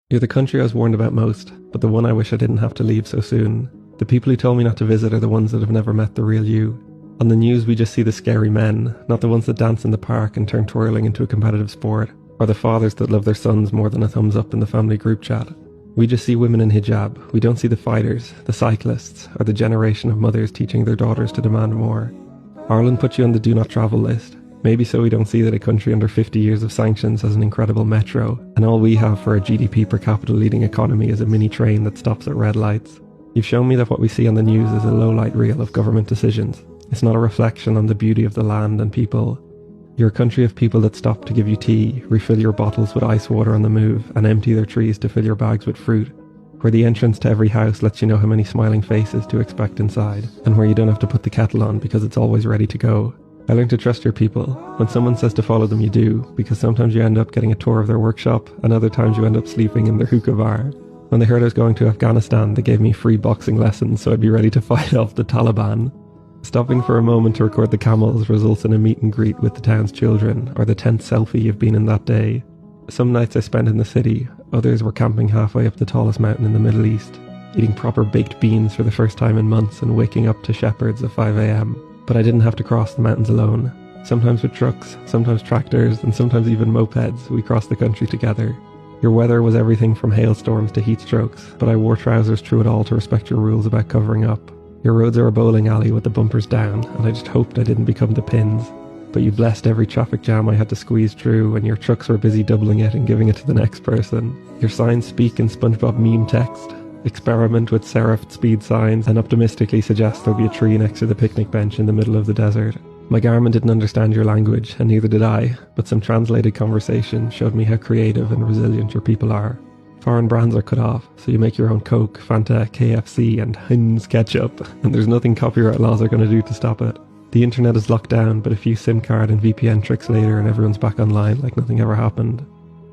You're the country I was warned about most, but the one I wish I didn't have to leave so soon. The people who told me not to visit are the ones that have never met the real you. On the news we just see the scary men, not the ones that dance in the park and turn twirling into a competitive sport, or the fathers that love their sons more than a thumbs up in the family group chat. We just see women in hijab. We don't see the fighters, the cyclists, or the generation of mothers teaching their daughters to demand more. Ireland put you on the do not travel list. Maybe so we don't see that a country under 50 years of sanctions has an incredible metro, and all we have for a GDP per capita leading economy is a mini train that stops at red lights. You've shown me that what we see on the news is a low-light reel of government decisions. It's not a reflection on the beauty of the land and people. You're a country of people that stop to give you tea, refill your bottles with ice water on the move, and empty their trees to fill your bags with fruit. Where the entrance to every house lets you know how many smiling faces to expect inside, and where you don't have to put the kettle on because it's always ready to go. I learned to trust your people. When someone says to follow them, you do, because sometimes you end up getting a tour of their workshop, and other times you end up sleeping in their hookah bar. When they heard I was going to Afghanistan, they gave me free boxing lessons so I'd be ready to fight off the Taliban. Stopping for a moment to record the camels results in a meet and greet with the town's children, or the 10th selfie you've been in that day. Some nights I spent in the city, others were camping halfway up the tallest mountain in the Middle East, eating proper baked beans for the first time in months and waking up to shepherds at 5 a.m. But I didn't have to cross the mountains alone. Sometimes with trucks, sometimes tractors, and sometimes even mopeds, we crossed the country together. Your weather was everything from hailstorms to heat strokes, but I wore trousers through it all to respect your rules about covering up. Your roads are a bowling alley with the bumpers down, and I just hoped I didn't become the pins. But you blessed every traffic jam I had to squeeze through, and your trucks were busy doubling it and giving it to the next person. Your signs speak in SpongeBob meme text. Experiment with serifed speed signs and optimistically suggest there'll be a tree next to the picnic bench in the middle of the desert. My Garmin didn't understand your language, and neither did I, but some translated conversation showed me how creative and resilient your people are. Foreign brands are cut off, so you make your own Coke, Fanta, KFC and Heinz ketchup, and there's nothing copyright laws are going to do to stop it. The internet is locked down, but a few SIM card and VPN tricks later and everyone's back online like nothing ever happened.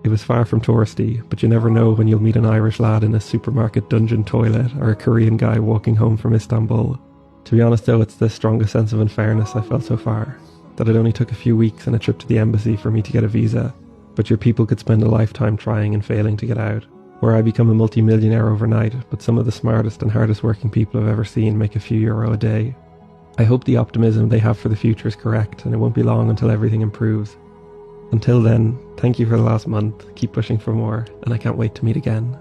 It was far from touristy, but you never know when you'll meet an Irish lad in a supermarket dungeon toilet or a Korean guy walking home from Istanbul. To be honest though, it's the strongest sense of unfairness I felt so far, that it only took a few weeks and a trip to the embassy for me to get a visa, but your people could spend a lifetime trying and failing to get out. Where I become a multi-millionaire overnight, but some of the smartest and hardest working people I've ever seen make a few euro a day. I hope the optimism they have for the future is correct, and it won't be long until everything improves. Until then, thank you for the last month, keep pushing for more, and I can't wait to meet again.